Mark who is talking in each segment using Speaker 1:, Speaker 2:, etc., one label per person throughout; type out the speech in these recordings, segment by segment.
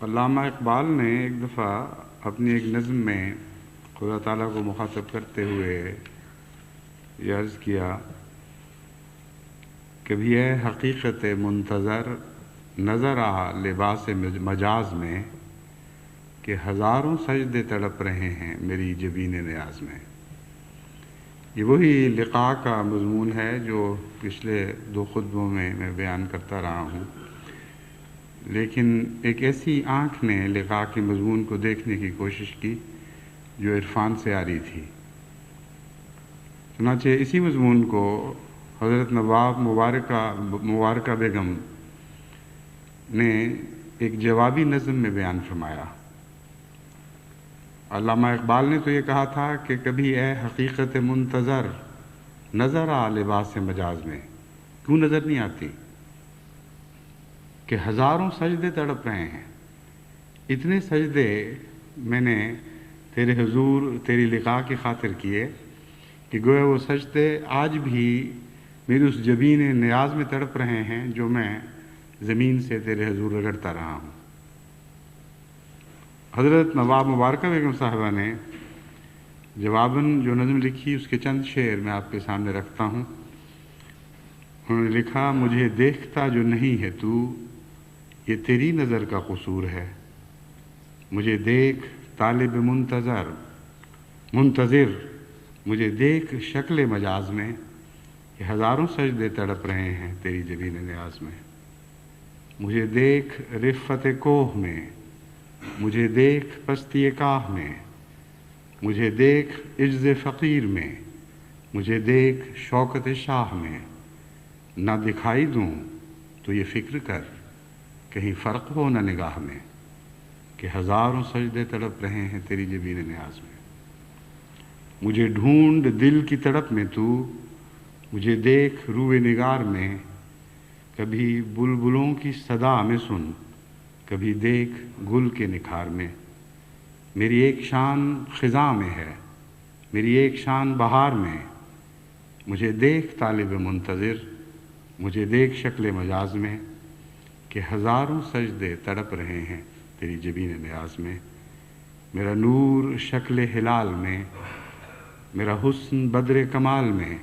Speaker 1: علامہ اقبال نے ایک دفعہ اپنی ایک نظم میں خدا تعالیٰ کو مخاطب کرتے ہوئے یہ عرض کیا، کبھی اے حقیقت منتظر نظر آ لباس مجاز میں، کہ ہزاروں سجدے تڑپ رہے ہیں میری جبین نیاز میں۔ یہ وہی لقاء کا مضمون ہے جو پچھلے 2 خطبوں میں بیان کرتا رہا ہوں، لیکن ایک ایسی آنکھ نے لقاء کے مضمون کو دیکھنے کی کوشش کی جو عرفان سے آ رہی تھی۔ چنانچہ اسی مضمون کو حضرت نواب مبارکہ بیگم نے ایک جوابی نظم میں بیان فرمایا۔ علامہ اقبال نے تو یہ کہا تھا کہ کبھی اے حقیقت منتظر نظر آ لباس مجاز میں، کیوں نظر نہیں آتی کہ ہزاروں سجدے تڑپ رہے ہیں۔ اتنے سجدے میں نے تیرے حضور تیری لقاء کی خاطر کیے کہ گویا وہ سجدے آج بھی میری اس جبین نیاز میں تڑپ رہے ہیں جو میں زمین سے تیرے حضور رگڑتا رہا ہوں۔ حضرت نواب مبارکہ بیگم صاحبہ نے جواباً جو نظم لکھی اس کے چند شعر میں آپ کے سامنے رکھتا ہوں۔ انہوں نے لکھا، مجھے دیکھتا جو نہیں ہے تو، یہ تیری نظر کا قصور ہے۔ مجھے دیکھ طالب منتظر، مجھے دیکھ شکل مجاز میں، کہ ہزاروں سجدے تڑپ رہے ہیں تیری جبین نیاز میں۔ مجھے دیکھ رفت کوہ میں، مجھے دیکھ پستی کاہ میں، مجھے دیکھ عجز فقیر میں، مجھے دیکھ شوکت شاہ میں۔ نہ دکھائی دوں تو یہ فکر کر، کہیں فرق ہو نہ نگاہ میں، کہ ہزاروں سجدے تڑپ رہے ہیں تیری جبین نیاز میں۔ مجھے ڈھونڈ دل کی تڑپ میں تو، مجھے دیکھ روئے نگار میں، کبھی بلبلوں کی صدا میں سن، کبھی دیکھ گل کے نکھار میں۔ میری ایک شان خزاں میں ہے، میری ایک شان بہار میں، مجھے دیکھ طالب منتظر، مجھے دیکھ شکل مجاز میں، کہ ہزاروں سجدے تڑپ رہے ہیں تیری جبین نیاز میں۔ میرا نور شکل ہلال میں، میرا حسن بدر کمال میں،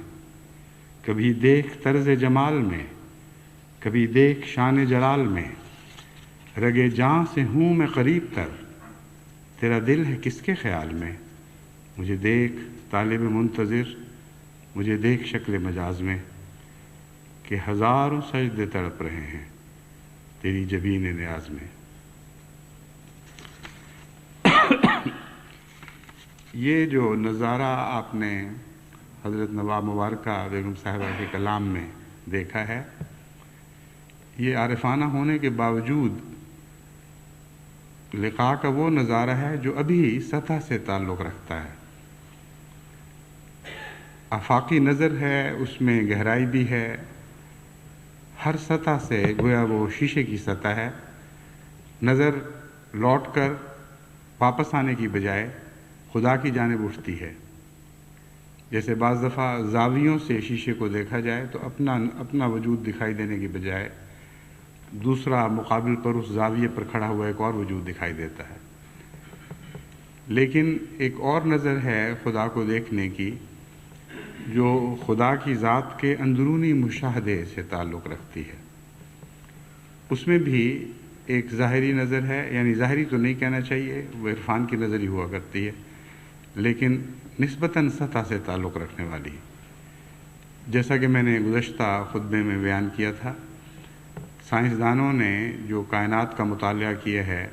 Speaker 1: کبھی دیکھ طرز جمال میں، کبھی دیکھ شان جلال میں۔ رگے جاں سے ہوں میں قریب تر، تیرا دل ہے کس کے خیال میں۔ مجھے دیکھ طالب منتظر، مجھے دیکھ شکل مجاز میں، کہ ہزاروں سجدے تڑپ رہے ہیں تیری جبین نیاز میں۔ یہ جو نظارہ آپ نے حضرت نواب مبارکہ بیگم صاحبہ کے کلام میں دیکھا ہے، یہ عارفانہ ہونے کے باوجود لقاء کا وہ نظارہ ہے جو ابھی سطح سے تعلق رکھتا ہے۔ آفاقی نظر ہے، اس میں گہرائی بھی ہے، ہر سطح سے گویا وہ شیشے کی سطح ہے۔ نظر لوٹ کر واپس آنے کی بجائے خدا کی جانب اٹھتی ہے۔ جیسے بعض دفعہ زاویوں سے شیشے کو دیکھا جائے تو اپنا وجود دکھائی دینے کی بجائے دوسرا مقابل پر اس زاویے پر کھڑا ہوا ایک اور وجود دکھائی دیتا ہے۔ لیکن ایک اور نظر ہے خدا کو دیکھنے کی جو خدا کی ذات کے اندرونی مشاہدے سے تعلق رکھتی ہے۔ اس میں بھی ایک ظاہری نظر ہے، یعنی ظاہری تو نہیں کہنا چاہیے، وہ عرفان کی نظر ہی ہوا کرتی ہے، لیکن نسبتاً سطح سے تعلق رکھنے والی۔ جیسا کہ میں نے گزشتہ خطبے میں بیان کیا تھا، سائنسدانوں نے جو کائنات کا مطالعہ کیا ہے،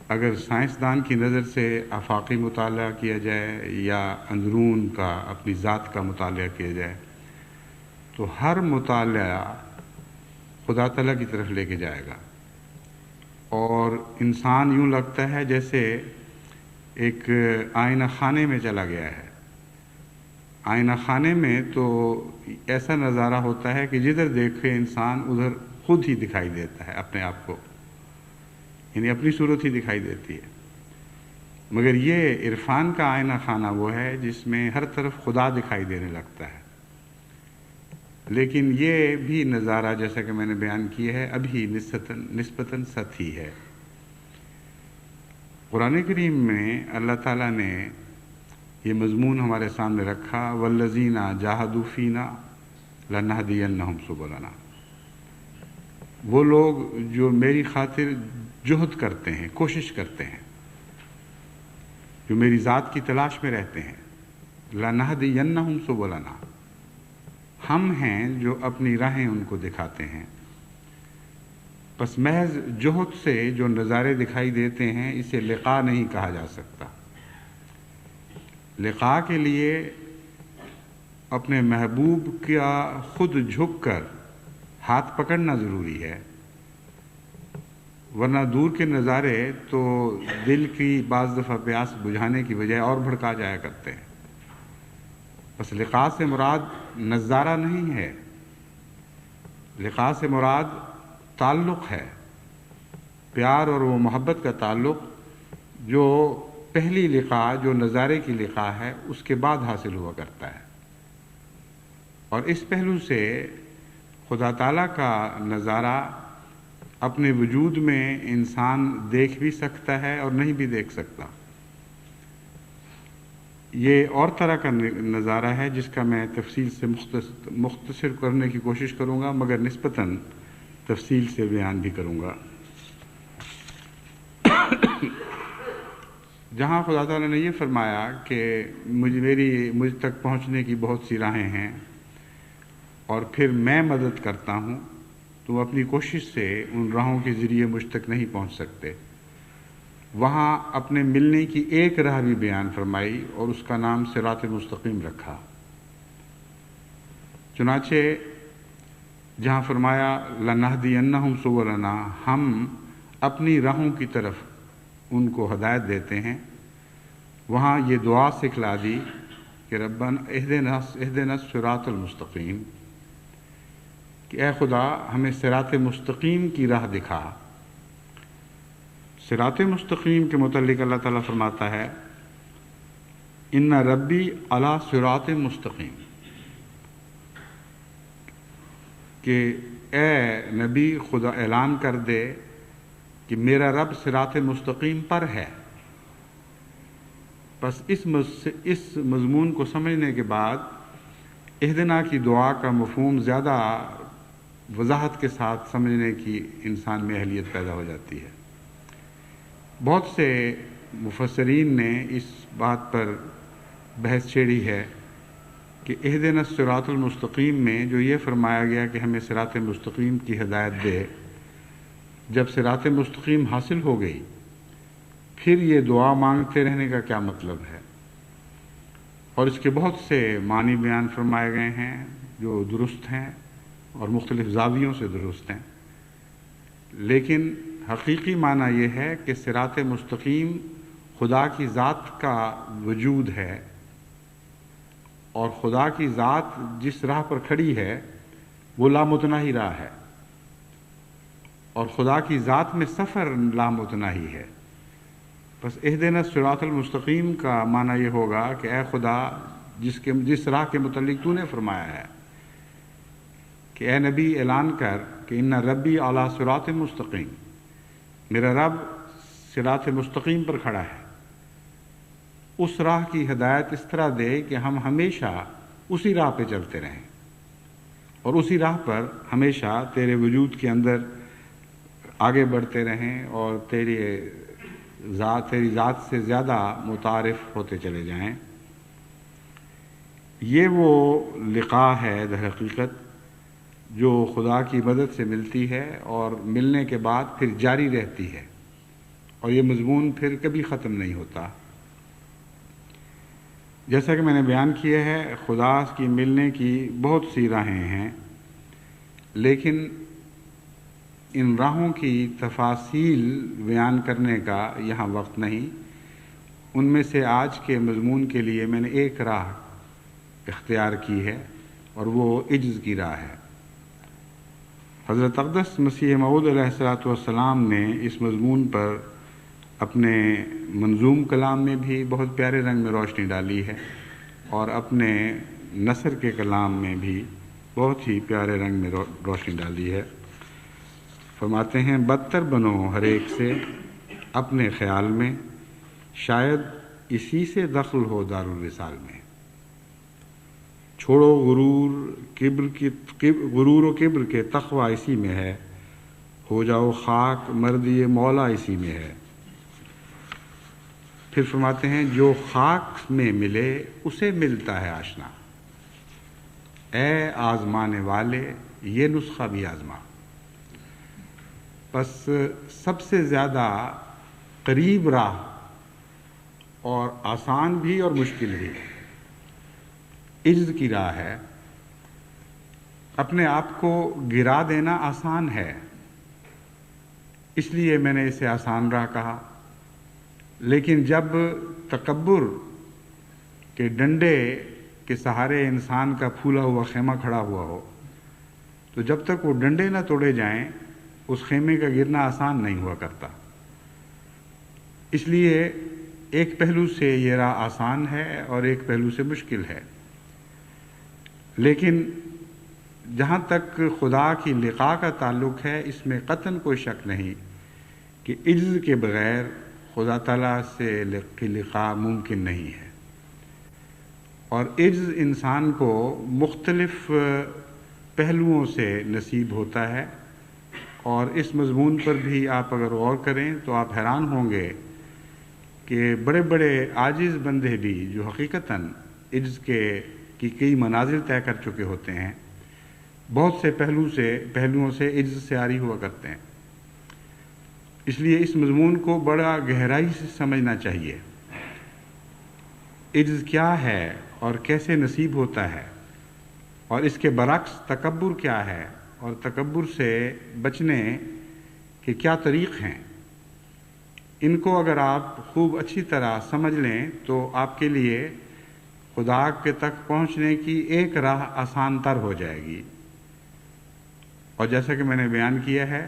Speaker 1: اگر سائنسدان کی نظر سے آفاقی مطالعہ کیا جائے یا اندرون کا اپنی ذات کا مطالعہ کیا جائے تو ہر مطالعہ خدا تعالیٰ کی طرف لے کے جائے گا، اور انسان یوں لگتا ہے جیسے ایک آئینہ خانے میں چلا گیا ہے۔ آئینہ خانے میں تو ایسا نظارہ ہوتا ہے کہ جدھر دیکھے انسان ادھر خود ہی دکھائی دیتا ہے اپنے آپ کو، یعنی اپنی صورت ہی دکھائی دیتی ہے۔ مگر یہ عرفان کا آئینہ خانہ وہ ہے جس میں ہر طرف خدا دکھائی دینے لگتا ہے۔ لیکن یہ بھی نظارہ جیسا کہ میں نے بیان کیا ہے ابھی نسبتاً سطحی ہے۔ قرآن کریم میں اللہ تعالیٰ نے یہ مضمون ہمارے سامنے رکھا، والذین جاہدوا فینا لنہدینہم سبلنا، وہ لوگ جو میری خاطر جہد کرتے ہیں، کوشش کرتے ہیں، جو میری ذات کی تلاش میں رہتے ہیں، لنہدینہم سبلنا، ہم ہیں جو اپنی راہیں ان کو دکھاتے ہیں۔ پس محض جہد سے جو نظارے دکھائی دیتے ہیں اسے لقاء نہیں کہا جا سکتا۔ لقاء کے لیے اپنے محبوب کا خود جھک کر ہاتھ پکڑنا ضروری ہے، ورنہ دور کے نظارے تو دل کی بعض دفعہ پیاس بجھانے کی بجائے اور بھڑکا جایا کرتے ہیں۔ بس لقاء سے مراد نظارہ نہیں ہے، لقاء سے مراد تعلق ہے، پیار اور وہ محبت کا تعلق جو پہلی لقاء، جو نظارے کی لقاء ہے، اس کے بعد حاصل ہوا کرتا ہے۔ اور اس پہلو سے خدا تعالیٰ کا نظارہ اپنے وجود میں انسان دیکھ بھی سکتا ہے اور نہیں بھی دیکھ سکتا۔ یہ اور طرح کا نظارہ ہے جس کا میں تفصیل سے مختصر کرنے کی کوشش کروں گا، مگر نسبتاً تفصیل سے بیان بھی کروں گا۔ جہاں خدا تعالیٰ نے یہ فرمایا کہ مجھ تک پہنچنے کی بہت سی راہیں ہیں اور پھر میں مدد کرتا ہوں، تو اپنی کوشش سے ان راہوں کے ذریعے مجھ تک نہیں پہنچ سکتے۔ وہاں اپنے ملنے کی ایک راہ بھی بیان فرمائی اور اس کا نام صراط مستقیم رکھا۔ چنانچہ جہاں فرمایا لنہدینہم سبلنا، ہم اپنی راہوں کی طرف ان کو ہدایت دیتے ہیں، وہاں یہ دعا سکھلا دی کہ ربنا اہدنا الصراط المستقیم، کہ اے خدا ہمیں صراط مستقیم کی راہ دکھا۔ صراط مستقیم کے متعلق اللہ تعالیٰ فرماتا ہے ان ربی علی صراط مستقیم، کہ اے نبی خدا اعلان کر دے کہ میرا رب صراط مستقیم پر ہے۔ بس اس مضمون کو سمجھنے کے بعد اہدنا کی دعا کا مفہوم زیادہ وضاحت کے ساتھ سمجھنے کی انسان میں اہلیت پیدا ہو جاتی ہے۔ بہت سے مفسرین نے اس بات پر بحث چھیڑی ہے کہ اہدنا الصراط المستقیم میں جو یہ فرمایا گیا کہ ہمیں صراط مستقیم کی ہدایت دے، جب صراط مستقیم حاصل ہو گئی پھر یہ دعا مانگتے رہنے کا کیا مطلب ہے؟ اور اس کے بہت سے معنی بیان فرمائے گئے ہیں جو درست ہیں اور مختلف زاویوں سے درست ہیں، لیکن حقیقی معنی یہ ہے کہ صراط مستقیم خدا کی ذات کا وجود ہے، اور خدا کی ذات جس راہ پر کھڑی ہے وہ لامتناہی راہ ہے، اور خدا کی ذات میں سفر لامتناہی ہے۔ بس اہدنا الصراط المستقیم کا معنی یہ ہوگا کہ اے خدا جس راہ کے متعلق تو نے فرمایا ہے کہ اے نبی اعلان کر کہ ان ربی علی صراط مستقیم، میرا رب صراط مستقیم پر کھڑا ہے، اس راہ کی ہدایت اس طرح دے کہ ہم ہمیشہ اسی راہ پہ چلتے رہیں اور اسی راہ پر ہمیشہ تیرے وجود کے اندر آگے بڑھتے رہیں اور تیری ذات سے زیادہ متعارف ہوتے چلے جائیں۔ یہ وہ لقاء ہے در حقیقت جو خدا کی مدد سے ملتی ہے اور ملنے کے بعد پھر جاری رہتی ہے، اور یہ مضمون پھر کبھی ختم نہیں ہوتا۔ جیسا کہ میں نے بیان کیا ہے، خدا کی ملنے کی بہت سی راہیں ہیں، لیکن ان راہوں کی تفاصیل بیان کرنے کا یہاں وقت نہیں۔ ان میں سے آج کے مضمون کے لیے میں نے ایک راہ اختیار کی ہے اور وہ عجز کی راہ ہے۔ حضرت اقدس مسیح موعود علیہ السلام نے اس مضمون پر اپنے منظوم کلام میں بھی بہت پیارے رنگ میں روشنی ڈالی ہے، اور اپنے نثر کے کلام میں بھی بہت ہی پیارے رنگ میں روشنی ڈالی ہے۔ فرماتے ہیں بدتر بنو ہر ایک سے اپنے خیال میں، شاید اسی سے دخل ہو دارالوصال میں۔ چھوڑو غرور و کبر کے تقوی اسی میں ہے، ہو جاؤ خاک مردی مولا اسی میں ہے۔ پھر فرماتے ہیں جو خاک میں ملے اسے ملتا ہے آشنا، اے آزمانے والے یہ نسخہ بھی آزما۔ بس سب سے زیادہ قریب راہ اور آسان بھی اور مشکل بھی عجز کی راہ ہے۔ اپنے آپ کو گرا دینا آسان ہے، اس لیے میں نے اسے آسان راہ کہا، لیکن جب تکبر کے ڈنڈے کے سہارے انسان کا پھولا ہوا خیمہ کھڑا ہوا ہو تو جب تک وہ ڈنڈے نہ توڑے جائیں اس خیمے کا گرنا آسان نہیں ہوا کرتا۔ اس لیے ایک پہلو سے یہ راہ آسان ہے اور ایک پہلو سے مشکل ہے، لیکن جہاں تک خدا کی لقاء کا تعلق ہے اس میں قطعاً کوئی شک نہیں کہ عجز کے بغیر خدا تعالیٰ سے کی لقاء ممکن نہیں ہے۔ اور عجز انسان کو مختلف پہلوؤں سے نصیب ہوتا ہے، اور اس مضمون پر بھی آپ اگر غور کریں تو آپ حیران ہوں گے کہ بڑے بڑے عاجز بندے بھی جو حقیقتاً عجز کی کئی منازل طے کر چکے ہوتے ہیں، بہت سے پہلوؤں سے عجز سے عاری ہوا کرتے ہیں۔ اس لیے اس مضمون کو بڑا گہرائی سے سمجھنا چاہیے۔ عجز کیا ہے اور کیسے نصیب ہوتا ہے، اور اس کے برعکس تکبر کیا ہے اور تکبر سے بچنے کے کیا طریق ہیں۔ ان کو اگر آپ خوب اچھی طرح سمجھ لیں تو آپ کے لیے خدا کے تک پہنچنے کی ایک راہ آسان تر ہو جائے گی۔ اور جیسا کہ میں نے بیان کیا ہے،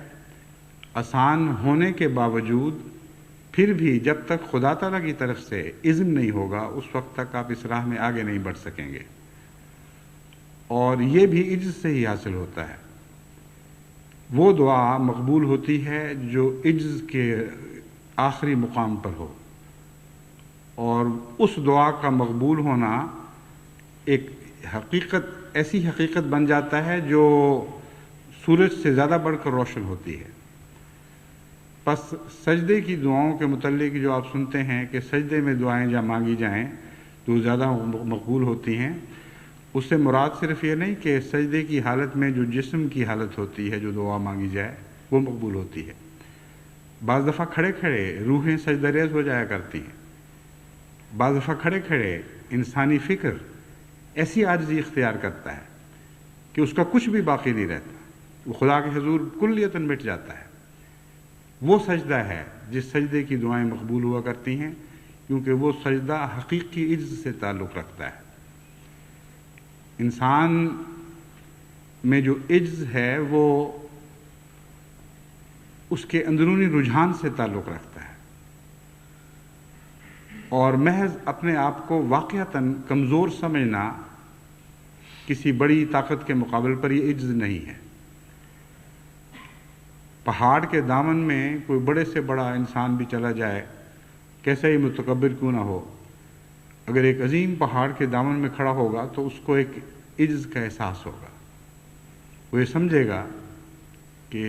Speaker 1: آسان ہونے کے باوجود پھر بھی جب تک خدا تعالیٰ کی طرف سے اذن نہیں ہوگا اس وقت تک آپ اس راہ میں آگے نہیں بڑھ سکیں گے، اور یہ بھی عجز سے ہی حاصل ہوتا ہے۔ وہ دعا مقبول ہوتی ہے جو عجز کے آخری مقام پر ہو، اور اس دعا کا مقبول ہونا ایک ایسی حقیقت بن جاتا ہے جو سورج سے زیادہ بڑھ کر روشن ہوتی ہے۔ پس سجدے کی دعاؤں کے متعلق جو آپ سنتے ہیں کہ سجدے میں دعائیں جب مانگی جائیں تو زیادہ مقبول ہوتی ہیں، اس سے مراد صرف یہ نہیں کہ سجدے کی حالت میں جو جسم کی حالت ہوتی ہے جو دعا مانگی جائے وہ مقبول ہوتی ہے۔ بعض دفعہ کھڑے کھڑے روحیں سجدہ ریز ہو جایا کرتی ہیں، بعض دفعہ کھڑے کھڑے انسانی فکر ایسی عاجزی اختیار کرتا ہے کہ اس کا کچھ بھی باقی نہیں رہتا، وہ خدا کے حضور کلیتاً مٹ جاتا ہے۔ وہ سجدہ ہے جس سجدے کی دعائیں مقبول ہوا کرتی ہیں، کیونکہ وہ سجدہ حقیقی عجز سے تعلق رکھتا ہے۔ انسان میں جو عجز ہے وہ اس کے اندرونی رجحان سے تعلق رکھتا ہے، اور محض اپنے آپ کو واقعتاً کمزور سمجھنا کسی بڑی طاقت کے مقابل پر یہ عجز نہیں ہے۔ پہاڑ کے دامن میں کوئی بڑے سے بڑا انسان بھی چلا جائے، کیسا ہی متکبر کیوں نہ ہو، اگر ایک عظیم پہاڑ کے دامن میں کھڑا ہوگا تو اس کو ایک عجز کا احساس ہوگا۔ وہ یہ سمجھے گا کہ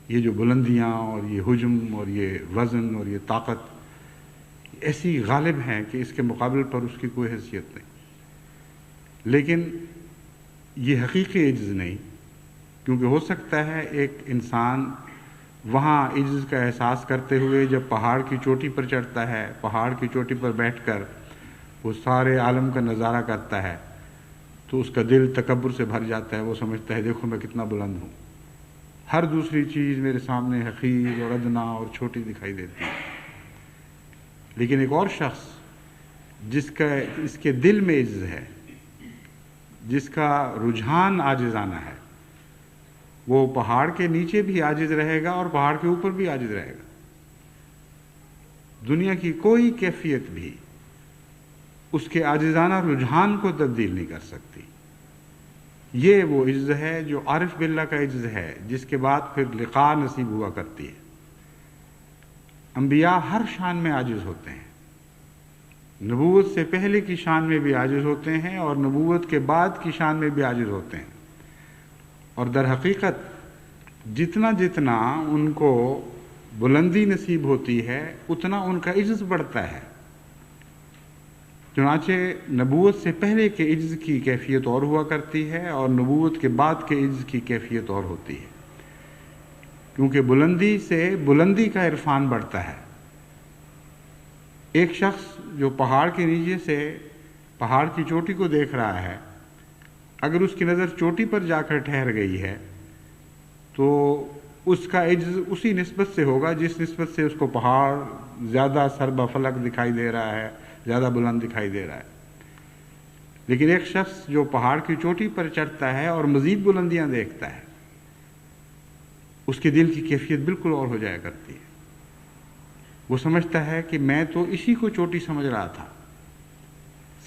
Speaker 1: یہ جو بلندیاں اور یہ حجم اور یہ وزن اور یہ طاقت ایسی غالب ہیں کہ اس کے مقابل پر اس کی کوئی حیثیت نہیں۔ لیکن یہ حقیقی عجز نہیں، کیونکہ ہو سکتا ہے ایک انسان وہاں عجز کا احساس کرتے ہوئے جب پہاڑ کی چوٹی پر چڑھتا ہے، پہاڑ کی چوٹی پر بیٹھ کر وہ سارے عالم کا نظارہ کرتا ہے تو اس کا دل تکبر سے بھر جاتا ہے۔ وہ سمجھتا ہے دیکھو میں کتنا بلند ہوں، ہر دوسری چیز میرے سامنے حقیر اور ادنا اور چھوٹی دکھائی دیتی ہے۔ لیکن ایک اور شخص جس کا اس کے دل میں عجز ہے، جس کا رجحان عاجزانہ ہے، وہ پہاڑ کے نیچے بھی عاجز رہے گا اور پہاڑ کے اوپر بھی عاجز رہے گا۔ دنیا کی کوئی کیفیت بھی اس کے عاجزانہ رجحان کو تبدیل نہیں کر سکتی۔ یہ وہ عجز ہے جو عارف باللہ کا عجز ہے، جس کے بعد پھر لقاء نصیب ہوا کرتی ہے۔ انبیاء ہر شان میں عاجز ہوتے ہیں، نبوت سے پہلے کی شان میں بھی عاجز ہوتے ہیں اور نبوت کے بعد کی شان میں بھی عاجز ہوتے ہیں، اور در حقیقت جتنا جتنا ان کو بلندی نصیب ہوتی ہے اتنا ان کا عجز بڑھتا ہے۔ چنانچہ نبوت سے پہلے کے عجز کی کیفیت اور ہوا کرتی ہے اور نبوت کے بعد کے عجز کی کیفیت اور ہوتی ہے، کیونکہ بلندی سے بلندی کا عرفان بڑھتا ہے۔ ایک شخص جو پہاڑ کے نیچے سے پہاڑ کی چوٹی کو دیکھ رہا ہے، اگر اس کی نظر چوٹی پر جا کر ٹھہر گئی ہے تو اس کا عجز اسی نسبت سے ہوگا جس نسبت سے اس کو پہاڑ زیادہ سربا فلک دکھائی دے رہا ہے، زیادہ بلند دکھائی دے رہا ہے۔ لیکن ایک شخص جو پہاڑ کی چوٹی پر چڑھتا ہے اور مزید بلندیاں دیکھتا ہے، اس کے دل کی کیفیت بالکل اور ہو جایا کرتی ہے۔ وہ سمجھتا ہے کہ میں تو اسی کو چوٹی سمجھ رہا تھا،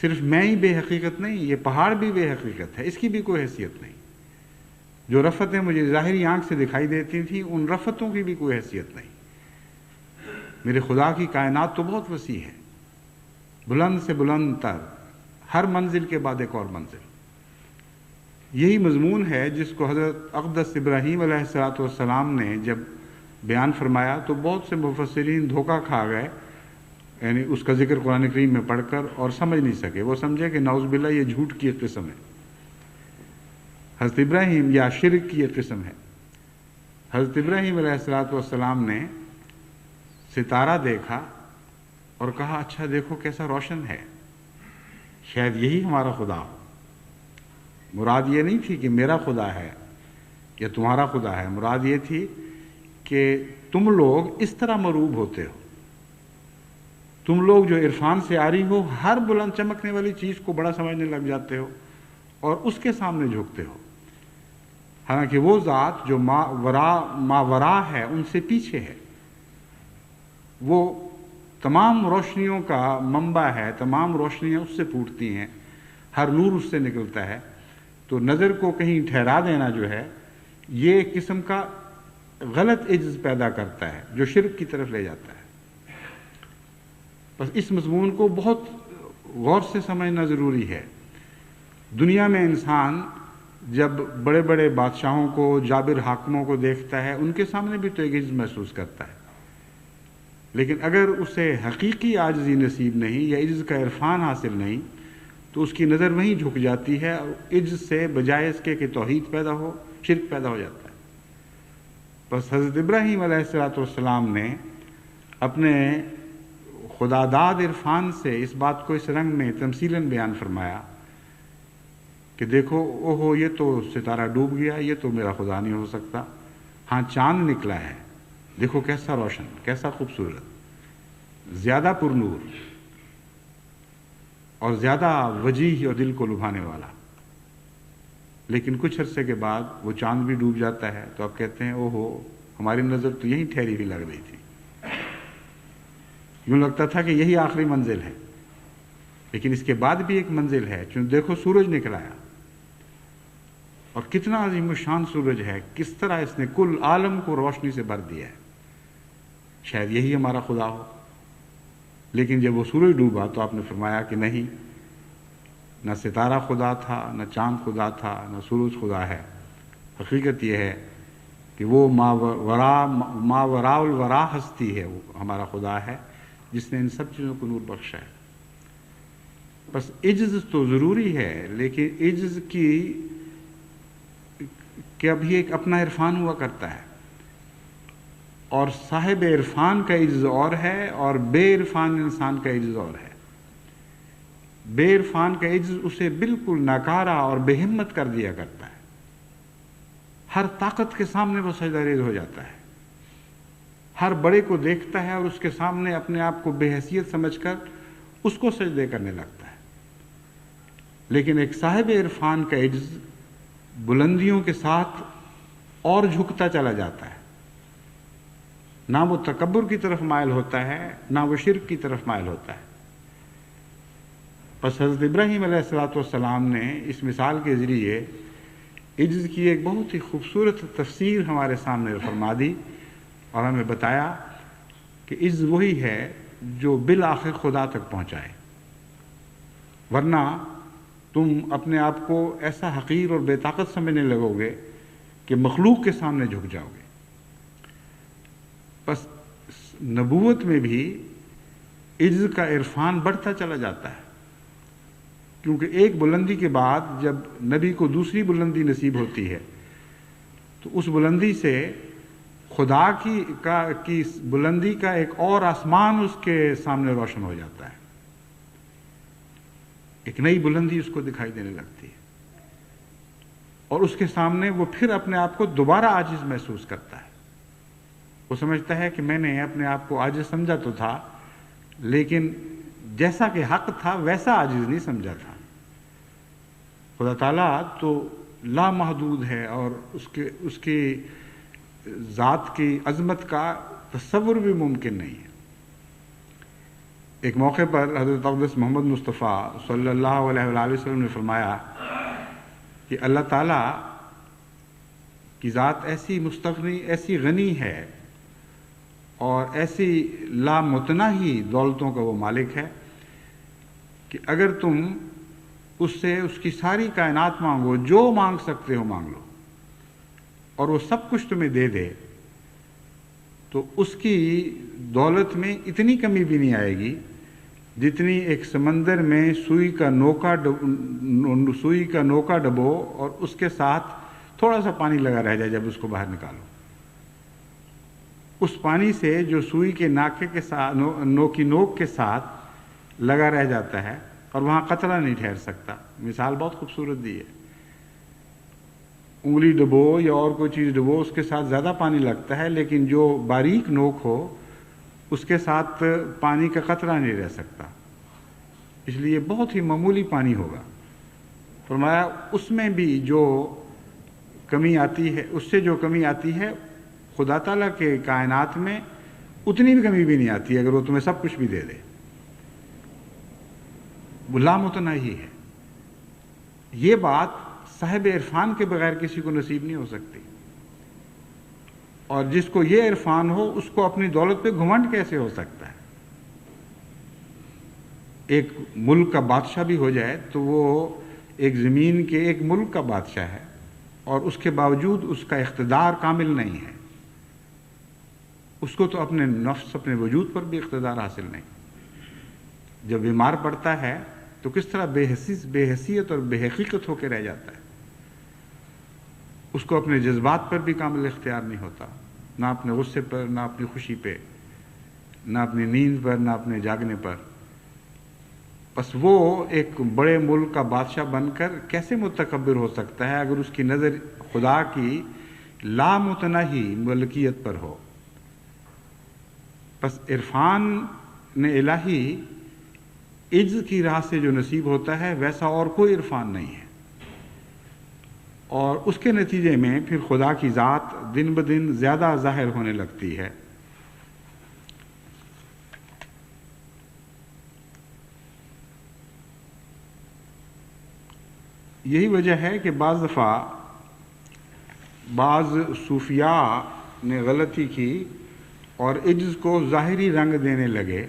Speaker 1: صرف میں ہی بے حقیقت نہیں، یہ پہاڑ بھی بے حقیقت ہے، اس کی بھی کوئی حیثیت نہیں۔ جو رفتیں مجھے ظاہری آنکھ سے دکھائی دیتی تھیں ان رفتوں کی بھی کوئی حیثیت نہیں۔ میرے خدا کی کائنات تو بہت وسیع ہے، بلند سے بلند تر، ہر منزل کے بعد ایک اور منزل۔ یہی مضمون ہے جس کو حضرت اقدس ابراہیم علیہ السلام نے جب بیان فرمایا تو بہت سے مفسرین دھوکہ کھا گئے، یعنی اس کا ذکر قرآن کریم میں پڑھ کر، اور سمجھ نہیں سکے۔ وہ سمجھے کہ نعوذ باللہ یہ جھوٹ کی ایک قسم ہے، حضرت ابراہیم یا شرک کی ایک قسم ہے۔ حضرت ابراہیم علیہ السلام نے ستارہ دیکھا اور کہا اچھا دیکھو کیسا روشن ہے، شاید یہی ہمارا خدا ہو۔ مراد یہ نہیں تھی کہ میرا خدا ہے یا تمہارا خدا ہے، مراد یہ تھی کہ تم لوگ اس طرح مروب ہوتے ہو، تم لوگ جو عرفان سے عاری ہو، ہر بلند چمکنے والی چیز کو بڑا سمجھنے لگ جاتے ہو اور اس کے سامنے جھکتے ہو، حالانکہ وہ ذات جو ما ورا ہے ان سے پیچھے ہے، وہ تمام روشنیوں کا منبع ہے، تمام روشنیاں اس سے پھوٹتی ہیں، ہر نور اس سے نکلتا ہے۔ تو نظر کو کہیں ٹھہرا دینا جو ہے یہ ایک قسم کا غلط عجز پیدا کرتا ہے جو شرک کی طرف لے جاتا ہے۔ بس اس مضمون کو بہت غور سے سمجھنا ضروری ہے۔ دنیا میں انسان جب بڑے بڑے بادشاہوں کو، جابر حاکموں کو دیکھتا ہے ان کے سامنے بھی تو ایک عجز محسوس کرتا ہے، لیکن اگر اسے حقیقی عاجزی نصیب نہیں یا عجز کا عرفان حاصل نہیں تو اس کی نظر وہیں جھک جاتی ہے اور عجز سے بجائے اس کے کہ توحید پیدا ہو، شرک پیدا ہو جاتا ہے۔ بس حضرت ابراہیم علیہ السلام نے اپنے خداداد عرفان سے اس بات کو اس رنگ میں تمثیلاً بیان فرمایا کہ دیکھو اوہو یہ تو ستارہ ڈوب گیا، یہ تو میرا خدا نہیں ہو سکتا، ہاں چاند نکلا ہے، دیکھو کیسا روشن، کیسا خوبصورت، زیادہ پر نور اور زیادہ وجیح اور دل کو لبھانے والا۔ لیکن کچھ عرصے کے بعد وہ چاند بھی ڈوب جاتا ہے تو آپ کہتے ہیں اوہو ہماری نظر تو یہیں ٹھہری ہوئی لگ رہی تھی، یوں لگتا تھا کہ یہی آخری منزل ہے، لیکن اس کے بعد بھی ایک منزل ہے، چون دیکھو سورج نکل آیا، اور کتنا عظیم الشان سورج ہے، کس طرح اس نے کل عالم کو روشنی سے بھر دیا ہے، شاید یہی ہمارا خدا ہو۔ لیکن جب وہ سورج ڈوبا تو آپ نے فرمایا کہ نہیں، نہ ستارہ خدا تھا، نہ چاند خدا تھا، نہ سورج خدا ہے، حقیقت یہ ہے کہ وہ ما وراء الورا ہستی ہے، وہ ہمارا خدا ہے جس نے ان سب چیزوں کو نور بخشا ہے۔ بس عجز تو ضروری ہے، لیکن عجز کا بھی ایک اپنا عرفان ہوا کرتا ہے، اور صاحب عرفان کا عجز اور ہے اور بے عرفان انسان کا عجز اور ہے۔ بے عرفان کا عجز اسے بالکل ناکارہ اور بے ہمت کر دیا کرتا ہے، ہر طاقت کے سامنے وہ سجدہ ریز ہو جاتا ہے، ہر بڑے کو دیکھتا ہے اور اس کے سامنے اپنے آپ کو بے حیثیت سمجھ کر اس کو سجدے کرنے لگتا ہے۔ لیکن ایک صاحب عرفان کا عجز بلندیوں کے ساتھ اور جھکتا چلا جاتا ہے، نہ وہ تکبر کی طرف مائل ہوتا ہے، نہ وہ شرک کی طرف مائل ہوتا ہے۔ بس حضرت ابراہیم علیہ السلام نے اس مثال کے ذریعے عجز کی ایک بہت ہی خوبصورت تفسیر ہمارے سامنے فرما دی اور ہمیں بتایا کہ عز وہی ہے جو بالآخر خدا تک پہنچائے، ورنہ تم اپنے آپ کو ایسا حقیر اور بے طاقت سمجھنے لگو گے کہ مخلوق کے سامنے جھک جاؤ گے۔ بس نبوت میں بھی عز کا عرفان بڑھتا چلا جاتا ہے، کیونکہ ایک بلندی کے بعد جب نبی کو دوسری بلندی نصیب ہوتی ہے تو اس بلندی سے خدا کی بلندی کا ایک اور آسمان اس کے سامنے روشن ہو جاتا ہے، ایک نئی بلندی اس کو دکھائی دینے لگتی ہے، اور اس کے سامنے وہ پھر اپنے آپ کو دوبارہ عاجز محسوس کرتا ہے۔ وہ سمجھتا ہے کہ میں نے اپنے آپ کو عاجز سمجھا تو تھا، لیکن جیسا کہ حق تھا ویسا عاجز نہیں سمجھا تھا۔ خدا تعالیٰ تو لامحدود ہے اور اس کی ذات کی عظمت کا تصور بھی ممکن نہیں ہے۔ ایک موقع پر حضرت اقدس محمد مصطفیٰ صلی اللہ علیہ وآلہ وسلم نے فرمایا کہ اللہ تعالیٰ کی ذات ایسی مستغنی، ایسی غنی ہے اور ایسی لامتناہی دولتوں کا وہ مالک ہے کہ اگر تم اس سے اس کی ساری کائنات مانگو، جو مانگ سکتے ہو مانگ لو، اور وہ سب کچھ تمہیں دے دے، تو اس کی دولت میں اتنی کمی بھی نہیں آئے گی جتنی ایک سمندر میں سوئی کا نوکا ڈبو اور اس کے ساتھ تھوڑا سا پانی لگا رہ جائے جب اس کو باہر نکالو۔ اس پانی سے جو سوئی کے ناکے کے ساتھ نوک کے ساتھ لگا رہ جاتا ہے اور وہاں قطرہ نہیں ٹھہر سکتا۔ مثال بہت خوبصورت دی ہے، انگلی ڈبو یا اور کوئی چیز ڈبو، اس کے ساتھ زیادہ پانی لگتا ہے، لیکن جو باریک نوک ہو اس کے ساتھ پانی کا قطرہ نہیں رہ سکتا، اس لیے بہت ہی معمولی پانی ہوگا۔ فرمایا اس میں بھی جو کمی آتی ہے، اس سے جو کمی آتی ہے خدا تعالیٰ کے کائنات میں اتنی بھی کمی بھی نہیں آتی اگر وہ تمہیں سب کچھ بھی دے دے۔ وہ لامتناہی ہے۔ یہ بات صاحب عرفان کے بغیر کسی کو نصیب نہیں ہو سکتی، اور جس کو یہ عرفان ہو اس کو اپنی دولت پہ گھمنڈ کیسے ہو سکتا ہے؟ ایک ملک کا بادشاہ بھی ہو جائے تو وہ ایک زمین کے ایک ملک کا بادشاہ ہے، اور اس کے باوجود اس کا اقتدار کامل نہیں ہے۔ اس کو تو اپنے نفس، اپنے وجود پر بھی اقتدار حاصل نہیں۔ جب بیمار پڑتا ہے تو کس طرح بے حیثیت اور بے حقیقت ہو کے رہ جاتا ہے۔ اس کو اپنے جذبات پر بھی کامل اختیار نہیں ہوتا، نہ اپنے غصے پر، نہ اپنی خوشی پہ، نہ اپنی نیند پر، نہ اپنے جاگنے پر۔ بس وہ ایک بڑے ملک کا بادشاہ بن کر کیسے متکبر ہو سکتا ہے اگر اس کی نظر خدا کی لامتناہی ملکیت پر ہو؟ بس عرفان الہی عجز کی راہ سے جو نصیب ہوتا ہے ویسا اور کوئی عرفان نہیں ہے، اور اس کے نتیجے میں پھر خدا کی ذات دن بدن زیادہ ظاہر ہونے لگتی ہے۔ یہی وجہ ہے کہ بعض دفعہ بعض صوفیاء نے غلطی کی اور عجز کو ظاہری رنگ دینے لگے،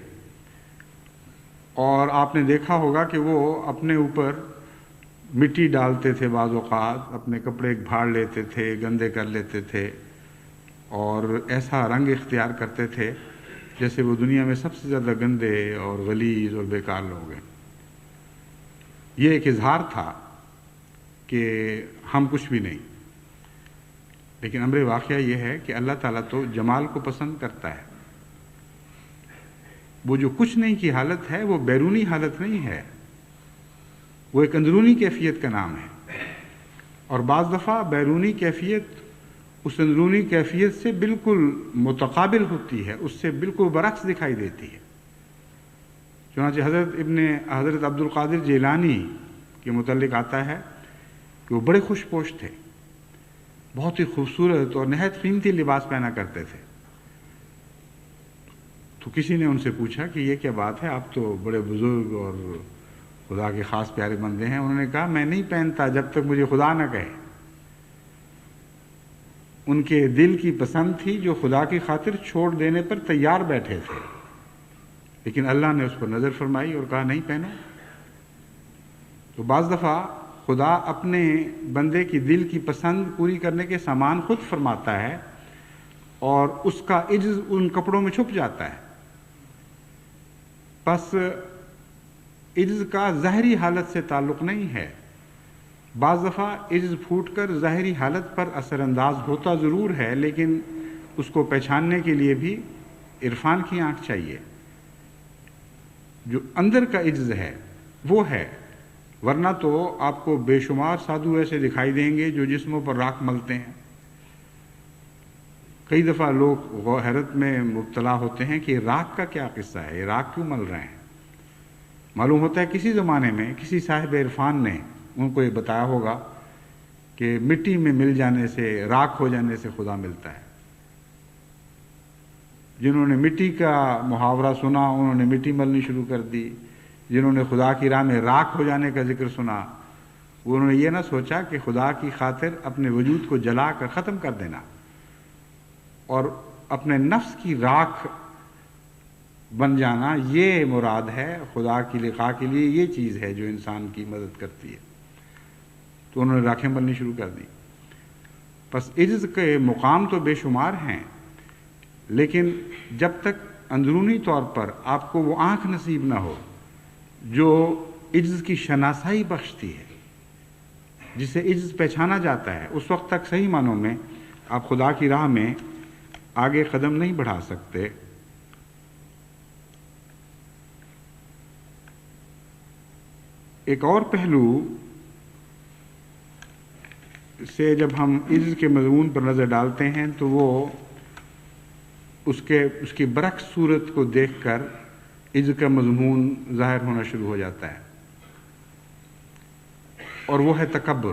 Speaker 1: اور آپ نے دیکھا ہوگا کہ وہ اپنے اوپر مٹی ڈالتے تھے، بعض اوقات اپنے کپڑے بھاڑ لیتے تھے، گندے کر لیتے تھے، اور ایسا رنگ اختیار کرتے تھے جیسے وہ دنیا میں سب سے زیادہ گندے اور غلیظ اور بیکار لوگ ہیں۔ یہ ایک اظہار تھا کہ ہم کچھ بھی نہیں، لیکن امر واقعہ یہ ہے کہ اللہ تعالیٰ تو جمال کو پسند کرتا ہے۔ وہ جو کچھ نہیں کی حالت ہے وہ بیرونی حالت نہیں ہے، وہ ایک اندرونی کیفیت کا نام ہے، اور بعض دفعہ بیرونی کیفیت اس اندرونی کیفیت سے بالکل متقابل ہوتی ہے، اس سے بالکل برعکس دکھائی دیتی ہے۔ چنانچہ حضرت عبد القادر جیلانی کے متعلق آتا ہے کہ وہ بڑے خوش پوش تھے، بہت ہی خوبصورت اور نہایت قیمتی لباس پہنا کرتے تھے۔ تو کسی نے ان سے پوچھا کہ یہ کیا بات ہے، آپ تو بڑے بزرگ اور خدا کے خاص پیارے بندے ہیں۔ انہوں نے کہا میں نہیں پہنتا جب تک مجھے خدا نہ کہے۔ ان کے دل کی پسند تھی جو خدا کی خاطر چھوڑ دینے پر تیار بیٹھے تھے، لیکن اللہ نے اس پر نظر فرمائی اور کہا نہیں پہنو۔ تو بعض دفعہ خدا اپنے بندے کی دل کی پسند پوری کرنے کے سامان خود فرماتا ہے اور اس کا عجز ان کپڑوں میں چھپ جاتا ہے۔ پس عجز کا ظاہری حالت سے تعلق نہیں ہے، بعض دفعہ عجز پھوٹ کر ظاہری حالت پر اثر انداز ہوتا ضرور ہے، لیکن اس کو پہچاننے کے لیے بھی عرفان کی آنکھ چاہیے۔ جو اندر کا عجز ہے وہ ہے، ورنہ تو آپ کو بے شمار سادھو ایسے دکھائی دیں گے جو جسموں پر راکھ ملتے ہیں۔ کئی دفعہ لوگ حیرت میں مبتلا ہوتے ہیں کہ راکھ کا کیا قصہ ہے، یہ راکھ کیوں مل رہے ہیں؟ معلوم ہوتا ہے کسی زمانے میں کسی صاحب عرفان نے ان کو یہ بتایا ہوگا کہ مٹی میں مل جانے سے، راکھ ہو جانے سے خدا ملتا ہے۔ جنہوں نے مٹی کا محاورہ سنا انہوں نے مٹی ملنی شروع کر دی، جنہوں نے خدا کی راہ میں راکھ ہو جانے کا ذکر سنا انہوں نے یہ نہ سوچا کہ خدا کی خاطر اپنے وجود کو جلا کر ختم کر دینا اور اپنے نفس کی راکھ بن جانا، یہ مراد ہے۔ خدا کی لقاء کے لیے یہ چیز ہے جو انسان کی مدد کرتی ہے۔ تو انہوں نے راکھیں بننی شروع کر دی۔ پس عجز کے مقام تو بے شمار ہیں، لیکن جب تک اندرونی طور پر آپ کو وہ آنکھ نصیب نہ ہو جو عجز کی شناسائی بخشتی ہے، جسے عجز پہچانا جاتا ہے، اس وقت تک صحیح معنوں میں آپ خدا کی راہ میں آگے قدم نہیں بڑھا سکتے۔ ایک اور پہلو سے جب ہم عجز کے مضمون پر نظر ڈالتے ہیں تو وہ اس کی برعکس صورت کو دیکھ کر عجز کا مضمون ظاہر ہونا شروع ہو جاتا ہے، اور وہ ہے تکبر۔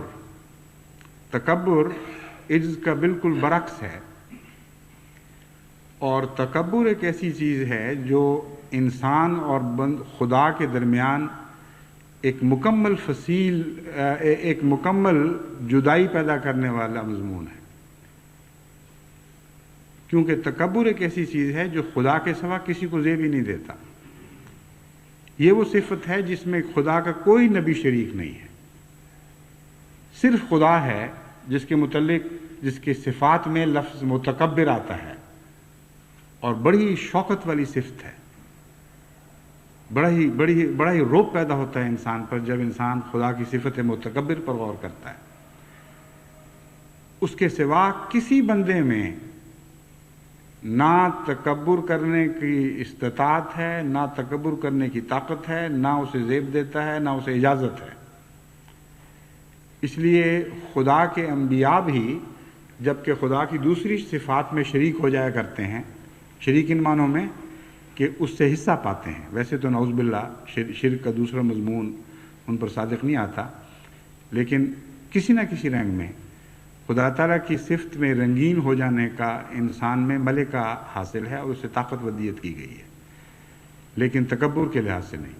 Speaker 1: تکبر عجز کا بالکل برعکس ہے، اور تکبر ایک ایسی چیز ہے جو انسان اور خدا کے درمیان ایک مکمل جدائی پیدا کرنے والا مضمون ہے، کیونکہ تکبر ایک ایسی چیز ہے جو خدا کے سوا کسی کو زیب ہی نہیں دیتا۔ یہ وہ صفت ہے جس میں خدا کا کوئی نبی شریک نہیں ہے، صرف خدا ہے جس کے متعلق جس کے صفات میں لفظ متکبر آتا ہے، اور بڑی شوقت والی صفت ہے۔ بڑا ہی رعب پیدا ہوتا ہے انسان پر جب انسان خدا کی صفت متکبر پر غور کرتا ہے۔ اس کے سوا کسی بندے میں نہ تکبر کرنے کی استطاعت ہے، نہ تکبر کرنے کی طاقت ہے، نہ اسے زیب دیتا ہے، نہ اسے اجازت ہے۔ اس لیے خدا کے انبیاء بھی جبکہ خدا کی دوسری صفات میں شریک ہو جایا کرتے ہیں، شریک ان معنوں میں کہ اس سے حصہ پاتے ہیں، ویسے تو نعوذ باللہ شرک کا دوسرا مضمون ان پر صادق نہیں آتا، لیکن کسی نہ کسی رنگ میں خدا تعالیٰ کی صفت میں رنگین ہو جانے کا انسان میں ملکہ حاصل ہے اور اسے طاقت ودیت کی گئی ہے، لیکن تکبر کے لحاظ سے نہیں۔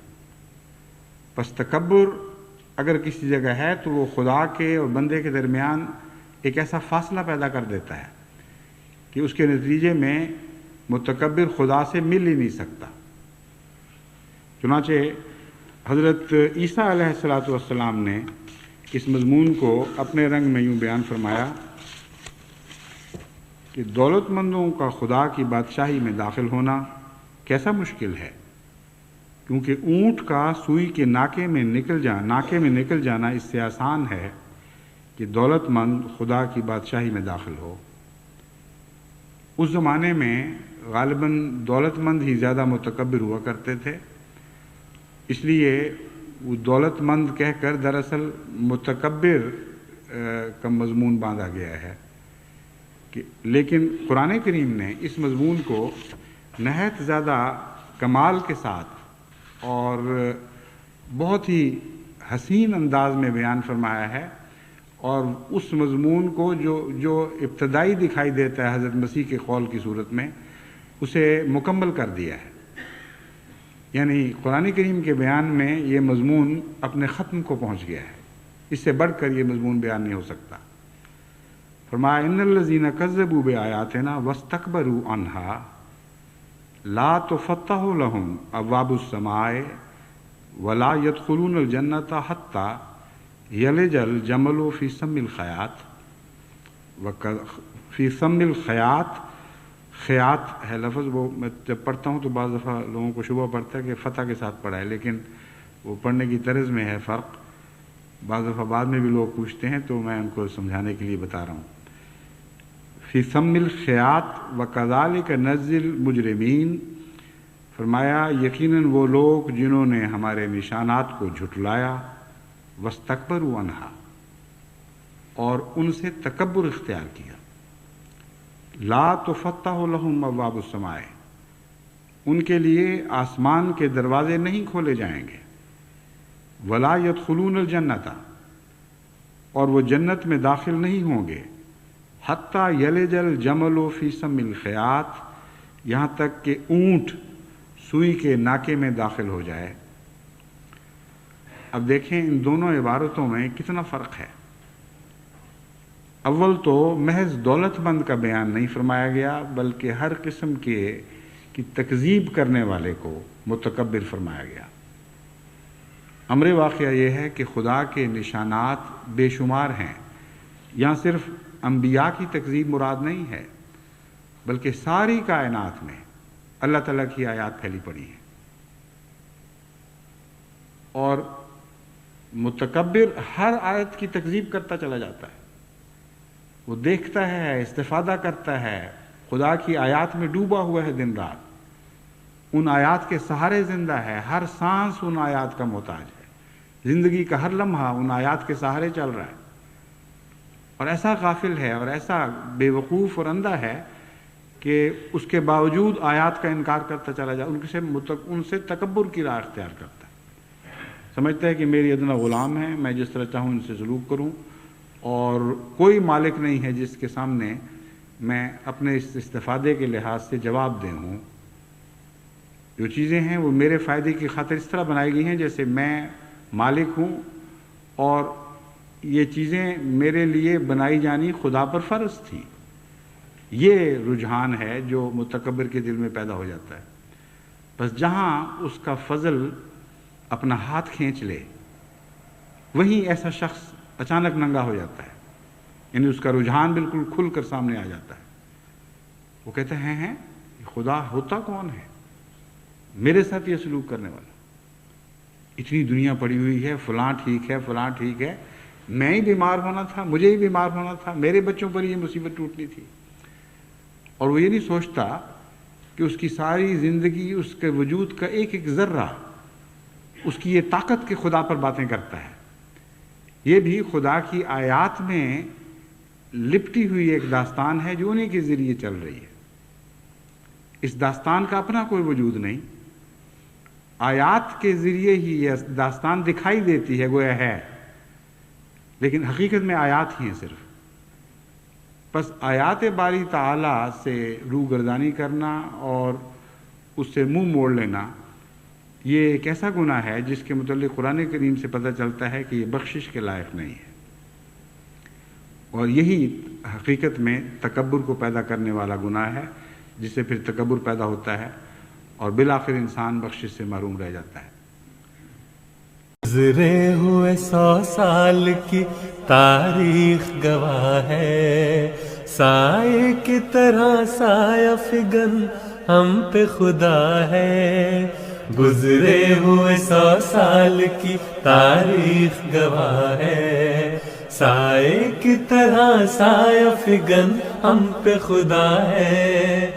Speaker 1: پس تکبر اگر کسی جگہ ہے تو وہ خدا کے اور بندے کے درمیان ایک ایسا فاصلہ پیدا کر دیتا ہے کہ اس کے نتیجے میں متکبر خدا سے مل ہی نہیں سکتا۔ چنانچہ حضرت عیسیٰ علیہ السلام نے اس مضمون کو اپنے رنگ میں یوں بیان فرمایا کہ دولت مندوں کا خدا کی بادشاہی میں داخل ہونا کیسا مشکل ہے، کیونکہ اونٹ کا سوئی کے ناکے میں نکل جانا اس سے آسان ہے کہ دولت مند خدا کی بادشاہی میں داخل ہو۔ اس زمانے میں غالباً دولت مند ہی زیادہ متکبر ہوا کرتے تھے، اس لیے وہ دولت مند کہہ کر دراصل متکبر کا مضمون باندھا گیا ہے۔ لیکن قرآن کریم نے اس مضمون کو نہایت زیادہ کمال کے ساتھ اور بہت ہی حسین انداز میں بیان فرمایا ہے، اور اس مضمون کو جو ابتدائی دکھائی دیتا ہے حضرت مسیح کے قول کی صورت میں، اسے مکمل کر دیا ہے۔ یعنی قرآن کریم کے بیان میں یہ مضمون اپنے ختم کو پہنچ گیا ہے، اس سے بڑھ کر یہ مضمون بیان نہیں ہو سکتا۔ فرمایا ان الذین کذبوا بآیاتنا واستکبروا عنہا لا تفتح لهم ابواب السماء ولا يدخلون الجنۃ حتی یلج الجمل فی سم الخیاط فی سم الخیاط، خیاط ہے لفظ، وہ میں جب پڑھتا ہوں تو بعض دفعہ لوگوں کو شبہ پڑتا ہے کہ فتح کے ساتھ پڑھا ہے، لیکن وہ پڑھنے کی طرز میں ہے فرق، بعض دفعہ بعد میں بھی لوگ پوچھتے ہیں تو میں ان کو سمجھانے کے لیے بتا رہا ہوں۔ فی سم الخیاط وکذالک نجزی المجرمین، فرمایا یقیناً وہ لوگ جنہوں نے ہمارے نشانات کو جھٹلایا، واستکبروا عنہا، اور ان سے تکبر اختیار کیا، لا تفتح لهم ابواب السماء، ان کے لیے آسمان کے دروازے نہیں کھولے جائیں گے، ولا يدخلون الجنۃ، اور وہ جنت میں داخل نہیں ہوں گے، حتی یلج الجمل فی سم الخیاط، یہاں تک کہ اونٹ سوئی کے ناکے میں داخل ہو جائے۔ اب دیکھیں ان دونوں عبارتوں میں کتنا فرق ہے۔ اول تو محض دولت مند کا بیان نہیں فرمایا گیا، بلکہ ہر قسم کی تکذیب کرنے والے کو متکبر فرمایا گیا۔ امر واقعہ یہ ہے کہ خدا کے نشانات بے شمار ہیں، یہاں صرف انبیاء کی تکذیب مراد نہیں ہے، بلکہ ساری کائنات میں اللہ تعالیٰ کی آیات پھیلی پڑی ہیں، اور متکبر ہر آیت کی تکذیب کرتا چلا جاتا ہے، وہ دیکھتا ہے، استفادہ کرتا ہے، خدا کی آیات میں ڈوبا ہوا ہے دن رات، ان آیات کے سہارے زندہ ہے، ہر سانس ان آیات کا محتاج ہے، زندگی کا ہر لمحہ ان آیات کے سہارے چل رہا ہے، اور ایسا غافل ہے اور ایسا بے وقوف اور اندھا ہے کہ اس کے باوجود آیات کا انکار کرتا چلا جائے، ان سے تکبر کی راہ اختیار کرتا ہے، سمجھتا ہے کہ میری ادنا غلام ہے، میں جس طرح چاہوں ان سے سلوک کروں، اور کوئی مالک نہیں ہے جس کے سامنے میں اپنے اس استفادے کے لحاظ سے جواب دے ہوں۔ جو چیزیں ہیں وہ میرے فائدے کی خاطر اس طرح بنائی گئی ہیں جیسے میں مالک ہوں، اور یہ چیزیں میرے لیے بنائی جانی خدا پر فرض تھی۔ یہ رجحان ہے جو متکبر کے دل میں پیدا ہو جاتا ہے۔ بس جہاں اس کا فضل اپنا ہاتھ کھینچ لے، وہیں ایسا شخص اچانک ننگا ہو جاتا ہے، یعنی اس کا رجحان بالکل کھل کر سامنے آ جاتا ہے۔ وہ کہتے ہیں خدا ہوتا کون ہے میرے ساتھ یہ سلوک کرنے والا؟ اتنی دنیا پڑی ہوئی ہے، فلاں ٹھیک ہے، فلاں ٹھیک ہے، میں ہی بیمار ہونا تھا، مجھے ہی بیمار ہونا تھا، میرے بچوں پر یہ مصیبت ٹوٹنی تھی۔ اور وہ یہ نہیں سوچتا کہ اس کی ساری زندگی، اس کے وجود کا ایک ایک ذرہ اس کی یہ طاقت کے خدا پر باتیں کرتا ہے۔ یہ بھی خدا کی آیات میں لپٹی ہوئی ایک داستان ہے جو انہی کے ذریعے چل رہی ہے۔ اس داستان کا اپنا کوئی وجود نہیں، آیات کے ذریعے ہی یہ داستان دکھائی دیتی ہے، گویا ہے، لیکن حقیقت میں آیات ہی ہیں صرف۔ بس آیات باری تعالیٰ سے روگردانی کرنا اور اس سے منہ موڑ لینا، یہ ایک ایسا گناہ ہے جس کے متعلق قرآن کریم سے پتہ چلتا ہے کہ یہ بخشش کے لائق نہیں ہے، اور یہی حقیقت میں تکبر کو پیدا کرنے والا گناہ ہے، جس سے پھر تکبر پیدا ہوتا ہے اور بالآخر انسان بخشش سے محروم رہ جاتا ہے۔
Speaker 2: گزرے ہوئے 100 سال کی تاریخ گواہ ہے، سائے کی طرح سایہ فگن ہم پہ خدا ہے۔ گزرے ہوئے 100 سال کی تاریخ گواہ ہے، سائے کی طرح سایہ فگن ہم پہ خدا ہے۔